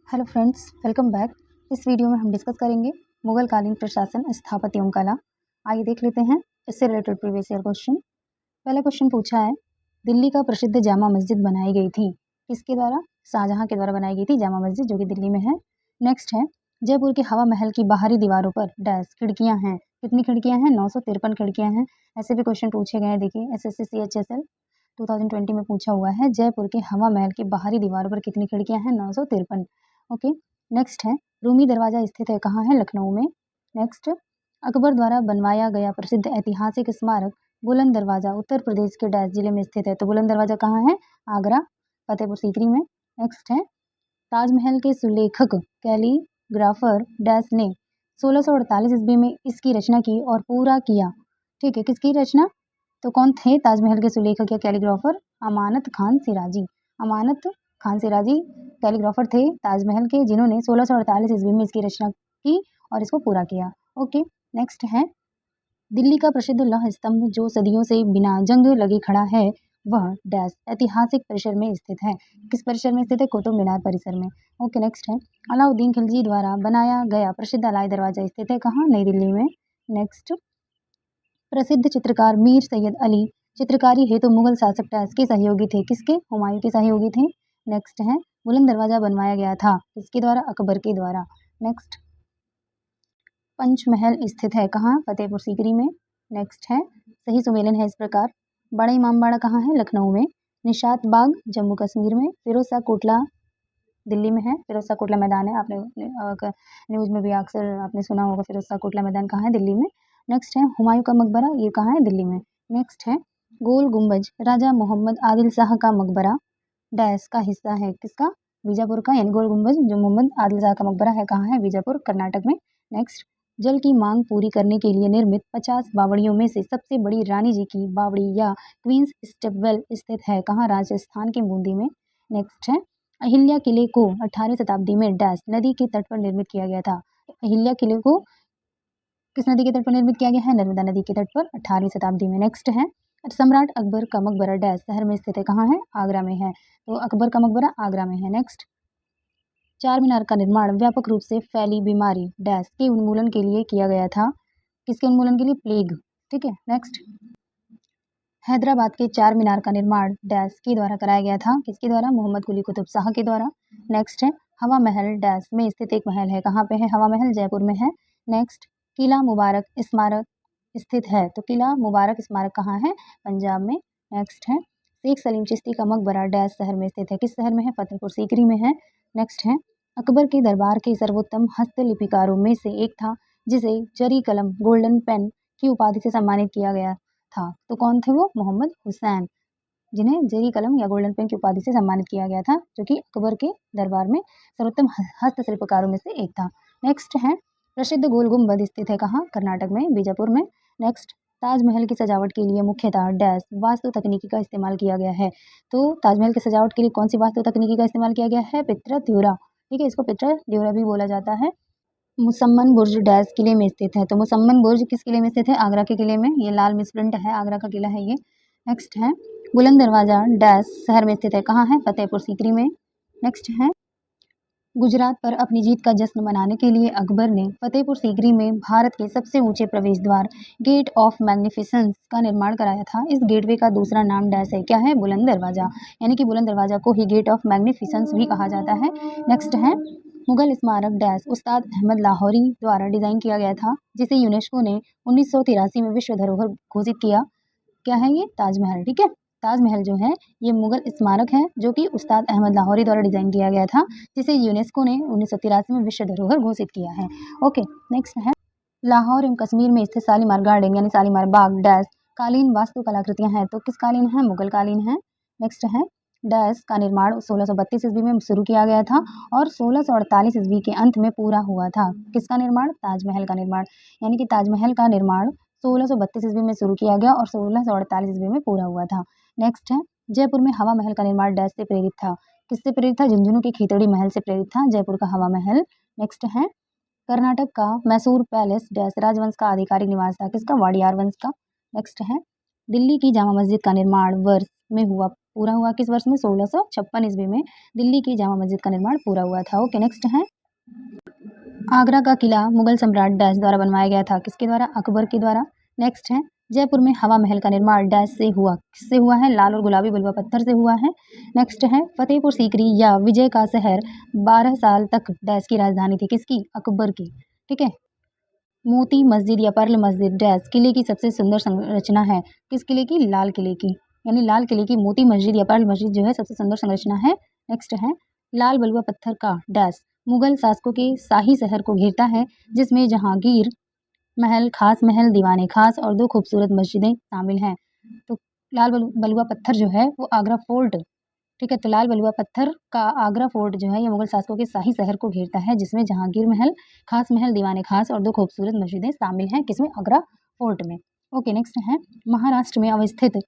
Hello friends, welcome back. इस video में हम डिस्कस करेंगे मुगल कालीन प्रशासन, स्थापत्य एवं कला। आइए देख लेते हैं इससे रिलेटेड प्रीवियस ईयर क्वेश्चन। पहला क्वेश्चन पूछा है, दिल्ली का प्रसिद्ध जामा मस्जिद बनाई गई थी किसके द्वारा? शाहजहां के द्वारा बनाई गई थी जामा मस्जिद, जो कि दिल्ली में है। नेक्स्ट है, जयपुर के हवा महल की बाहरी दीवारों पर डैश खिड़कियां हैं। कितनी खिड़कियां हैं? 953 खिड़कियां हैं। ऐसे भी क्वेश्चन पूछे गए हैं। देखिए SSC CHSL 2020 में पूछा हुआ है, जयपुर के हवा महल की बाहरी दीवारों पर कितनी खिड़कियां हैं? 953। ओके। नेक्स्ट है, रूमी दरवाजा स्थित है कहाँ है? लखनऊ में। नेक्स्ट, अकबर द्वारा बनवाया गया प्रसिद्ध ऐतिहासिक स्मारक बुलंद दरवाजा उत्तर प्रदेश के डैश जिले में स्थित है। तो बुलंद दरवाजा कहाँ है? आगरा, फतेहपुर सीकरी में। नेक्स्ट है, ताजमहल के सुलेखक कैलीग्राफर डैश ने 1648 ईस्वी में इसकी रचना की और पूरा किया। ठीक है, किसकी रचना? तो कौन थे ताजमहल के सुलेखक या कैलीग्राफर? अमानत खान सिराजी। अमानत खान सिराजी कैलीग्राफर थे ताजमहल के, जिन्होंने 1648 ईस्वी में इसकी रचना की और इसको पूरा किया। ओके। नेक्स्ट है, दिल्ली का प्रसिद्ध लौह स्तंभ जो सदियों से बिना जंग लगे खड़ा है, वह डैश ऐतिहासिक परिसर में स्थित है। किस परिसर में स्थित है? कुतुब मीनार परिसर में। ओके। नेक्स्ट है, अलाउद्दीन खिलजी द्वारा बनाया गया प्रसिद्ध अलाई दरवाजा स्थित है कहाँ? नई दिल्ली में। नेक्स्ट, प्रसिद्ध चित्रकार मीर सैयद अली चित्रकारी हेतु मुगल शासक डैश के सहयोगी थे। किसके? हुमायूं के सहयोगी थे। नेक्स्ट है, बुलंद दरवाजा बनवाया गया था किसके द्वारा? अकबर के द्वारा। नेक्स्ट, पंचमहल स्थित है कहाँ? फतेहपुर सीकरी में। नेक्स्ट है, सही सुमेलन है इस प्रकार। बड़ा इमामबाड़ा कहाँ है? लखनऊ में। निशात बाग जम्मू कश्मीर में। फिरोज शाह कोटला दिल्ली में है। फिरोज शाह कोटला मैदान है, आपने न्यूज़ में भी अक्सर आपने सुना होगा। फिरोज शाह कोटला मैदान कहाँ है? दिल्ली में। नेक्स्ट है, हुमायूं का मकबरा, ये कहाँ है? दिल्ली में। नेक्स्ट है, गोल गुंबज राजा मोहम्मद आदिल शाह का मकबरा डैश का हिस्सा है किसका? बीजापुर का। यानी गोल गुंबज जो मोहम्मद आदिल शाह का मकबरा है कहाँ है? बीजापुर, कर्नाटक में। नेक्स्ट, जल की मांग पूरी करने के लिए निर्मित 50 बावड़ियों में से सबसे बड़ी रानी जी की बावड़ी या क्वींस स्टेपवेल स्थित है कहाँ? राजस्थान के बूंदी में। नेक्स्ट है, अहिल्या किले को 18वीं शताब्दी में डैश नदी के तट पर निर्मित किया गया था। अहिल्या किले को किस नदी के तट पर निर्मित किया गया है? नर्मदा नदी के तट पर 18वीं शताब्दी में। नेक्स्ट है, सम्राट अकबर का मकबरा डैश शहर में स्थित है कहाँ है? आगरा में है। तो अकबर का मकबरा आगरा में है। नेक्स्ट, चार मीनार का निर्माण व्यापक रूप से फैली बीमारी डैश के उन्मूलन के लिए किया गया था। किसके उन्मूलन के लिए? प्लेग। ठीक है। नेक्स्ट, हैदराबाद के चार मीनार का निर्माण डैश के द्वारा कराया गया था। किसके द्वारा? मोहम्मद कुली कुतुब शाह के द्वारा। नेक्स्ट है, हवा महल डैश में स्थित एक महल है। कहाँ पे है हवा महल? जयपुर में है। नेक्स्ट, किला मुबारक स्मारक स्थित है। तो किला मुबारक स्मारक कहाँ है? पंजाब में। नेक्स्ट है, शेख सलीम चिश्ती का मकबरा डैश शहर में स्थित है। किस शहर में है? फतेहपुर सीकरी में है। नेक्स्ट है, अकबर के दरबार के सर्वोत्तम हस्तलिपिकारों में से एक था, जिसे जरी कलम गोल्डन पेन की उपाधि से सम्मानित किया गया था। तो कौन थे वो? मोहम्मद हुसैन, जिन्हें जरी कलम या गोल्डन पेन की उपाधि से सम्मानित किया गया था, जो कि अकबर के दरबार में सर्वोत्तम हस्तशिल्पकारों में से एक था। नेक्स्ट है, प्रसिद्ध गोल गुंबद स्थित है कहाँ? कर्नाटक में, बीजापुर में। नेक्स्ट, ताजमहल की सजावट के लिए मुख्यतः डैश वास्तु तकनीकी का इस्तेमाल किया गया है। तो ताजमहल की सजावट के लिए कौन सी वास्तु तकनीकी का इस्तेमाल किया गया है? पित्रा ड्यूरा। ठीक है, इसको पित्रा ड्यूरा भी बोला जाता है। मुसम्मन बुर्ज डैश किले में स्थित है। तो मुसम्मन बुर्ज किस किले में स्थित है? आगरा के किले में। ये लाल मिसप्रिंट है, आगरा का किला है ये। नेक्स्ट है, बुलंद दरवाजा डैश शहर में स्थित है कहाँ है? फतेहपुर सीकरी में। नेक्स्ट है, गुजरात पर अपनी जीत का जश्न मनाने के लिए अकबर ने फतेहपुर सीकरी में भारत के सबसे ऊंचे प्रवेश द्वार गेट ऑफ मैग्निफिसेंस का निर्माण कराया था। इस गेटवे का दूसरा नाम डैश है। क्या है? बुलंद दरवाजा। यानी कि बुलंद दरवाजा को ही गेट ऑफ मैग्निफिसेंस भी कहा जाता है। नेक्स्ट है, मुगल स्मारक डैश उस्ताद अहमद लाहौरी द्वारा डिजाइन किया गया था, जिसे यूनेस्को ने 1983 में विश्व धरोहर घोषित किया। क्या है ये? ताजमहल। ठीक है, ताजमहल जो है ये मुगल स्मारक है, जो कि उस्ताद अहमद लाहौरी द्वारा डिजाइन किया गया था, जिसे यूनेस्को ने 1983 में विश्व धरोहर घोषित किया है। ओके। नेक्स्ट है, लाहौर एवं कश्मीर में स्थित शालीमार गार्डन यानी शालीमार बाग डैश कालीन वास्तु कलाकृतियां हैं। तो किस कालीन है? मुगल कालीन है। नेक्स्ट है, डैश का निर्माण 1632 ईस्वी में शुरू किया गया था और 1648 ईस्वी के अंत में पूरा हुआ था। किसका निर्माण? ताजमहल का निर्माण। यानी कि ताजमहल का निर्माण 1632 ईस्वी में शुरू किया गया और 1648 ईस्वी में पूरा हुआ था। नेक्स्ट है, जयपुर में हवा महल का निर्माण डैश से प्रेरित था। किससे प्रेरित था? झुंझुनू के खीतड़ी महल से प्रेरित था जयपुर का हवा महल। नेक्स्ट है, कर्नाटक का मैसूर पैलेस डैश राजवंश का आधिकारिक निवास था। किसका? वाडियार वंश का। नेक्स्ट है, दिल्ली की जामा मस्जिद का निर्माण वर्ष में हुआ पूरा हुआ किस वर्ष में? 1656 ईस्वी में दिल्ली की जामा मस्जिद का निर्माण पूरा हुआ था। ओके, नेक्स्ट है आगरा का किला मुगल सम्राट डैश द्वारा बनवाया गया था? किसके द्वारा? अकबर के द्वारा। नेक्स्ट है जयपुर में हवा महल का निर्माण डैश से हुआ? किससे हुआ है? लाल और गुलाबी बलुआ पत्थर से हुआ है। नेक्स्ट है फतेहपुर सीकरी या विजय का शहर 12 साल तक डैश की राजधानी थी? किसकी? अकबर की। ठीक है, मोती मस्जिद या पर्ल मस्जिद डैश किले की सबसे सुंदर संरचना है? किस किले की? लाल किले की। यानी लाल किले की मोती मस्जिद या पर्ल मस्जिद जो है सबसे सुंदर संरचना है। नेक्स्ट है लाल बलुआ पत्थर का डैश मुगल शासकों के शाही शहर को घेरता है, जिसमें जहांगीर महल, खास महल, दीवाने खास और 2 खूबसूरत मस्जिदें शामिल हैं। तो लाल बलुआ पत्थर जो है वो आगरा फोर्ट, ठीक है, तो लाल बलुआ पत्थर का आगरा फोर्ट जो है ये मुगल शासकों के शाही शहर को घेरता है, जिसमें जहांगीर महल, दीवाने खास और 2 खूबसूरत मस्जिदें शामिल हैं। किसमें? आगरा फोर्ट में। ओके, नेक्स्ट है महाराष्ट्र में अवस्थित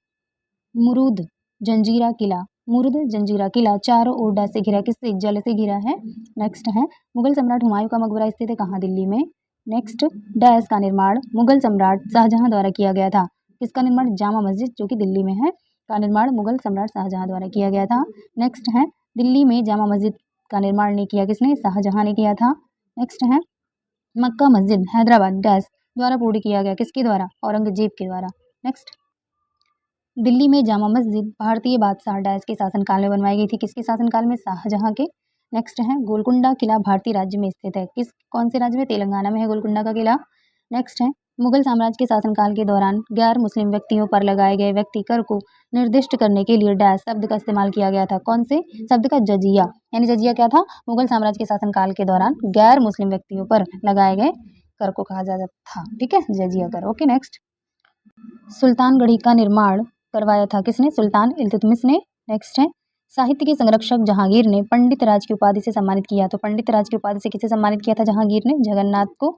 मुरुद जंजीरा किला। मुरुद जंजीरा किला चारों ओर डैश से घिरा? किससे? जल से घिरा है। नेक्स्ट है मुगल सम्राट हुमायूं का मकबरा स्थित है कहाँ? दिल्ली में। नेक्स्ट डैश का निर्माण मुगल सम्राट शाहजहां द्वारा किया गया था? किसका निर्माण? जामा मस्जिद जो कि दिल्ली में है का निर्माण मुगल सम्राट शाहजहां द्वारा किया गया था। नेक्स्ट है दिल्ली में जामा मस्जिद का निर्माण ने किया? किसने? शाहजहां ने किया था। नेक्स्ट है मक्का मस्जिद हैदराबाद डैश द्वारा पूर्ण किया गया? किसके द्वारा? औरंगजेब के द्वारा। नेक्स्ट दिल्ली में जामा मस्जिद भारतीय बादशाह डैश के शासनकाल में बनवाई गई थी? किसके शासनकाल में? शाहजहां के। नेक्स्ट है गोलकुंडा किला भारतीय राज्य में स्थित है? कौन से राज्य में? तेलंगाना में है गोलकुंडा का किला। नेक्स्ट है मुगल साम्राज्य के शासनकाल के दौरान गैर मुस्लिम व्यक्तियों पर लगाए गए व्यक्ति कर को निर्दिष्ट करने के लिए डैश शब्द का इस्तेमाल किया गया था? कौन से शब्द का? जजिया। यानी जजिया क्या था? मुगल साम्राज्य के शासनकाल के दौरान गैर मुस्लिम व्यक्तियों पर लगाए गए कर को कहा जाता था। ठीक है, जजिया कर। ओके, नेक्स्ट सुल्तानगढ़ी का निर्माण करवाया था? किसने? सुल्तान इल्तुतमिश ने। नेक्स्ट है साहित्य के संरक्षक जहांगीर ने पंडित राज की उपाधि से सम्मानित किया? तो पंडित राज की उपाधि से किसे सम्मानित किया था जहांगीर ने? जगन्नाथ को।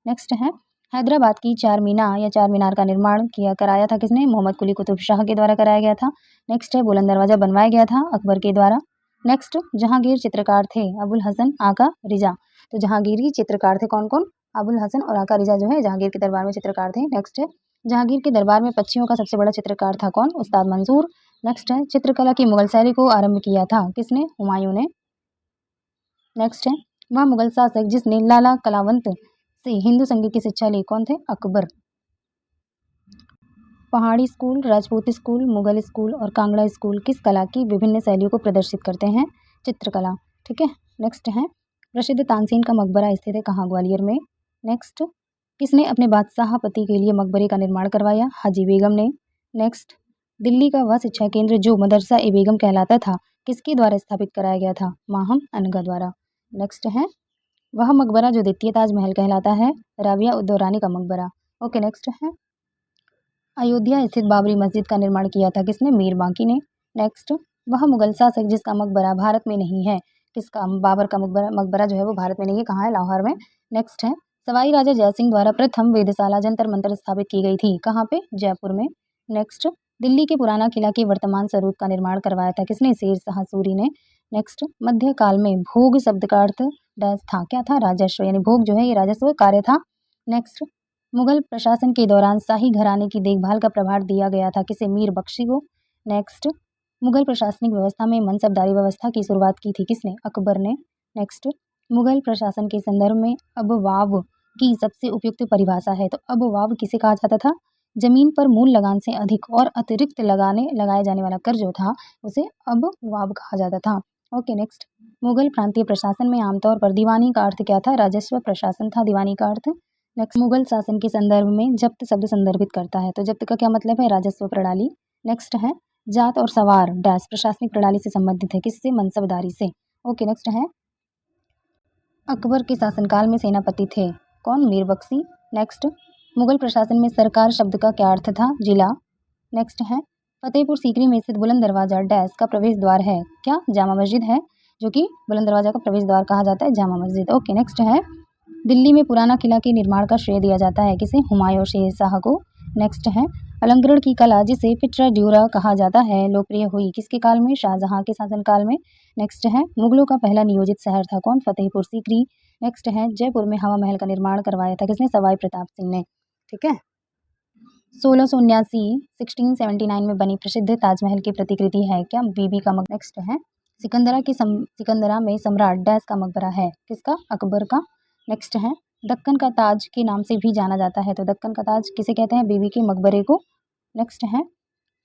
नेक्स्ट है हैदराबाद की चार मीनार या चार मीनार का निर्माण कराया था? किसने? मोहम्मद कुली कुतुब शाह के द्वारा कराया गया था। नेक्स्ट है बुलंद दरवाजा बनवाया गया था अकबर के द्वारा। नेक्स्ट जहांगीर चित्रकार थे अबुल हसन आका रिजा? तो जहांगीर की चित्रकार थे कौन कौन? अबुल हसन और आका रिजा जो है जहांगीर के दरबार में चित्रकार थे। नेक्स्ट है जहांगीर के दरबार में पक्षियों का सबसे बड़ा चित्रकार था कौन? उस्ताद मंसूर। नेक्स्ट है चित्रकला की मुगल शैली को आरंभ किया था? किसने? हुमायूं ने। नेक्स्ट है वह मुगल शासक जिसने लाला कलावंत से हिंदू संगीत की शिक्षा ली? कौन थे? अकबर। पहाड़ी स्कूल, राजपूती स्कूल, मुगल स्कूल और कांगड़ा स्कूल किस कला की विभिन्न शैलियों को प्रदर्शित करते हैं? चित्रकला। ठीक है, नेक्स्ट है प्रसिद्ध तानसेन का मकबरा स्थित है कहाँ? ग्वालियर में। नेक्स्ट किसने अपने बादशाह पति के लिए मकबरे का निर्माण करवाया? हाजी बेगम ने। नेक्स्ट दिल्ली का वह शिक्षा केंद्र जो मदरसा ए बेगम कहलाता था किसके द्वारा स्थापित कराया गया था? माहम अनगा द्वारा। नेक्स्ट है वह मकबरा जो द्वितीय ताजमहल कहलाता है? राबिया उद्दौरानी का मकबरा। ओके, नेक्स्ट है अयोध्या स्थित बाबरी मस्जिद का निर्माण किया था? किसने? मीर बांकी ने। नेक्स्ट वह मुगल शासक जिसका मकबरा भारत में नहीं है? किसका? बाबर का मकबरा जो है वो भारत में नहीं है, कहाँ है? लाहौर में। नेक्स्ट है सवाई राजा जयसिंह द्वारा प्रथम वेधशाला जंतर मंतर स्थापित की गई थी? कहाँ पे? जयपुर में। नेक्स्ट दिल्ली के पुराना किला के वर्तमान स्वरूप का निर्माण करवाया था? किसने? शेर शाह सूरी ने। नेक्स्ट मध्यकाल में भोग शब्द का अर्थ डैश था? क्या था? राजस्व। यानी भोग जो है ये राजस्व कार्य था। नेक्स्ट मुगल प्रशासन के दौरान शाही घराने की देखभाल का प्रभार दिया गया था? किसे? मीर बख्शी को। नेक्स्ट मुगल प्रशासनिक व्यवस्था में मनसबदारी व्यवस्था की शुरुआत की थी? किसने? अकबर ने। नेक्स्ट मुगल प्रशासन के संदर्भ में अबवाब की सबसे उपयुक्त परिभाषा है? तो अबवाब किसे कहा जाता था? जमीन पर मूल लगान से अधिक और अतिरिक्त लगाए जाने वाला कर जो था उसे अबवाब कहा जाता था। ओके, नेक्स्ट मुगल प्रांतीय प्रशासन में आमतौर पर दीवानी का अर्थ क्या था? राजस्व प्रशासन था दीवानी का अर्थ। नेक्स्ट मुगल शासन के संदर्भ में जब्त शब्द संदर्भित करता है? तो जब्त का क्या मतलब है? राजस्व प्रणाली। नेक्स्ट है जात और सवार डैश प्रशासनिक प्रणाली से संबंधित है? किससे? मनसबदारी से। ओके, नेक्स्ट है अकबर के शासनकाल में सेनापति थे कौन? मीर बख्शी। नेक्स्ट मुगल प्रशासन में सरकार शब्द का क्या अर्थ था? जिला। नेक्स्ट है फतेहपुर सीकरी में स्थित बुलंद दरवाजा डैश का प्रवेश द्वार है? क्या? जामा मस्जिद है, जो कि बुलंद दरवाजा का प्रवेश द्वार कहा जाता है जामा मस्जिद। ओके, नेक्स्ट है दिल्ली में पुराना किला के निर्माण का श्रेय दिया जाता है? किसे? हुमायूं और शेर शाह को। नेक्स्ट है अलंकरण की कला जिसे पिट्राड्यूरा कहा जाता है लोकप्रिय हुई किसके काल में? शाहजहां के शासनकाल में। नेक्स्ट है मुगलों का पहला नियोजित शहर था कौन? फतेहपुर सीकरी। नेक्स्ट है जयपुर में हवा महल का निर्माण करवाया था? किसने? सवाई प्रताप सिंह ने। ठीक है, 1679 1679 में बनी प्रसिद्ध ताजमहल की प्रतिकृति है क्या? बीबी का मकबरा। नेक्स्ट है सिकंदरा में सम्राट डैश का मकबरा है, किसका? अकबर का। नेक्स्ट है दक्कन का ताज के नाम से भी जाना जाता है, तो दक्कन का ताज किसे कहते हैं? बीबी के मकबरे को। नेक्स्ट है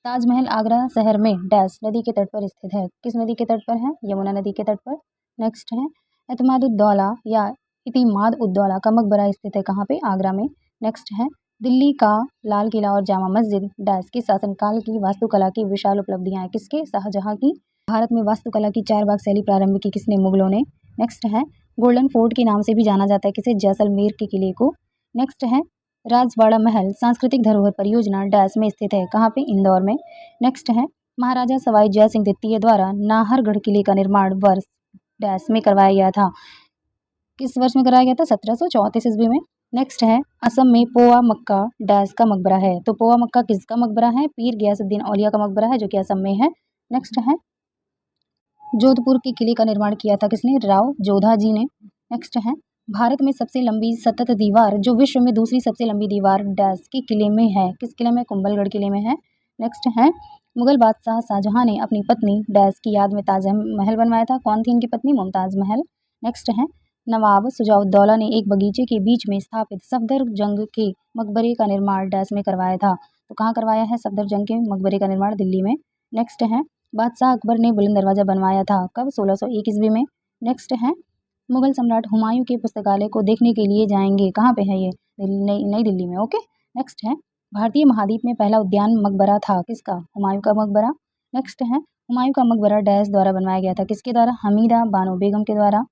ताजमहल आगरा शहर में डैश नदी के तट पर स्थित है, किस नदी के तट पर है? यमुना नदी के तट पर। नेक्स्ट है एतमादुद्दौला या इतिमाद उद्दौला का मकबरा स्थित है कहाँ पे? आगरा में। नेक्स्ट है दिल्ली का लाल किला और जामा मस्जिद डैश की शासनकाल की वास्तुकला की विशाल उपलब्धियां हैं, किसके? शाहजहां की। भारत में वास्तुकला की 4 बाग शैली प्रारंभ की किसने? मुगलों ने। नेक्स्ट है गोल्डन फोर्ट के नाम से भी जाना जाता है किसे? जैसलमेर के किले को। नेक्स्ट है राजवाड़ा महल सांस्कृतिक धरोहर परियोजना डैश में स्थित है, कहाँ पे? इंदौर में। नेक्स्ट है महाराजा सवाई जय सिंह द्वितीय द्वारा नाहरगढ़ किले का निर्माण वर्ष डैश में करवाया गया था, किस वर्ष में कराया गया था? 1734 ईस्वी में। नेक्स्ट है असम में पोआ मक्का डैश का मकबरा है, तो पोआ मक्का किसका मकबरा है? पीर गयासुद्दीन औलिया का मकबरा है जो कि असम में है। नेक्स्ट है जोधपुर के किले का निर्माण किया था किसने? राव जोधा जी ने। नेक्स्ट है भारत में सबसे लंबी सतत दीवार जो विश्व में दूसरी सबसे लंबी दीवार डैश के किले में है, किस किले में? कुंभलगढ़ किले में है। नेक्स्ट है मुगल बादशाह शाहजहां ने अपनी पत्नी डैश की याद में ताजमहल बनवाया था, कौन थी इनकी पत्नी? मुमताज महल। नेक्स्ट है नवाब सुजाउद्दौला ने एक बगीचे के बीच में स्थापित सफदरजंग के मकबरे का निर्माण डैश में करवाया था, तो कहाँ करवाया है सफदरजंग के मकबरे का निर्माण? दिल्ली में। नेक्स्ट है बादशाह अकबर ने बुलंद दरवाजा बनवाया था, कब? 1601 ईस्वी में। नेक्स्ट है मुगल सम्राट हुमायूं के पुस्तकालय को देखने के लिए जाएंगे, कहाँ पे है ये? नई दिल्ली में। ओके। नेक्स्ट है भारतीय महाद्वीप में पहला उद्यान मकबरा था, किसका? हुमायूं का मकबरा। नेक्स्ट है हुमायूं का मकबरा डैश द्वारा बनवाया गया था, किसके द्वारा? हमीदा बानो बेगम के द्वारा।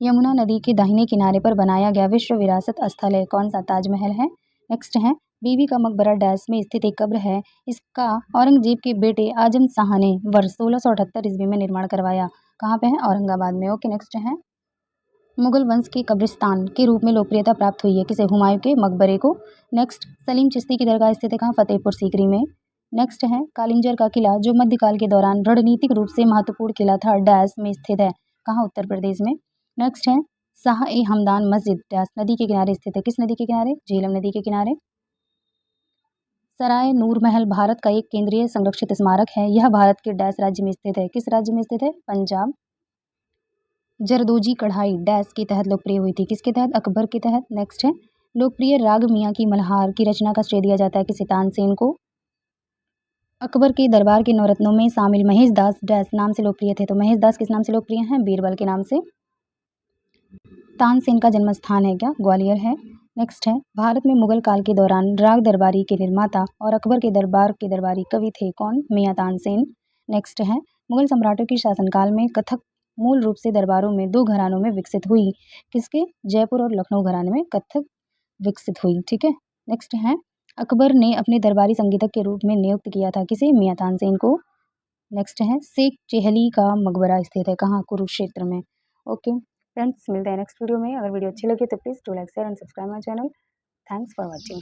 यमुना नदी के दाहिने किनारे पर बनाया गया विश्व विरासत स्थल है, कौन सा? ताजमहल है। नेक्स्ट है बीबी का मकबरा डैश में स्थित एक कब्र है, इसका औरंगजेब के बेटे आजम शाह ने वर्ष 1678 ईस्वी में निर्माण करवाया, कहाँ पे है? औरंगाबाद में। ओके। नेक्स्ट है मुगल वंश के कब्रिस्तान के रूप में लोकप्रियता प्राप्त हुई है, किसे? हुमायूं के मकबरे को। नेक्स्ट सलीम चिश्ती की दरगाह स्थित है कहाँ? फतेहपुर सीकरी में। नेक्स्ट है कालिंजर का किला जो मध्यकाल के दौरान रणनीतिक रूप से महत्वपूर्ण किला था डैश में स्थित है, कहाँ? उत्तर प्रदेश में। नेक्स्ट है शाह ए हमदान मस्जिद डैश नदी के किनारे स्थित है, किस नदी के किनारे? झेलम नदी के किनारे। सराय नूर महल भारत का एक केंद्रीय संरक्षित स्मारक है, यह भारत के डैश राज्य में स्थित है, किस राज्य में स्थित है? पंजाब। जरदोजी कढ़ाई डैश के तहत लोकप्रिय हुई थी, किसके तहत? अकबर के तहत। नेक्स्ट है लोकप्रिय राग मियाँ की मल्हार की रचना का श्रेय दिया जाता है किसे? तानसेन को। अकबर के दरबार के नवरत्नों में शामिल महेश दास डैश नाम से लोकप्रिय थे, तो महेश दास किस नाम से लोकप्रिय हैं? बीरबल के नाम से। तानसेन का जन्म स्थान है क्या? ग्वालियर है। नेक्स्ट है भारत में मुगल काल के दौरान राग दरबारी के निर्माता और अकबर के दरबार के दरबारी कवि थे, कौन? मियाँ तानसेन। नेक्स्ट है मुगल सम्राटों के शासनकाल में कथक मूल रूप से दरबारों में 2 घरानों में विकसित हुई, किसके? जयपुर और लखनऊ घराने में कथक विकसित हुई। ठीक है। नेक्स्ट है अकबर ने अपने दरबारी संगीतक के रूप में नियुक्त किया था किसे? मियाँ तानसेन को। नेक्स्ट है शेख चेहली का मकबरा स्थित है कहाँ? कुरुक्षेत्र में। ओके फ्रेंड्स, मिलते हैं नेक्स्ट वीडियो में। अगर वीडियो अच्छी लगी तो please do like share and subscribe my channel. Thanks for watching.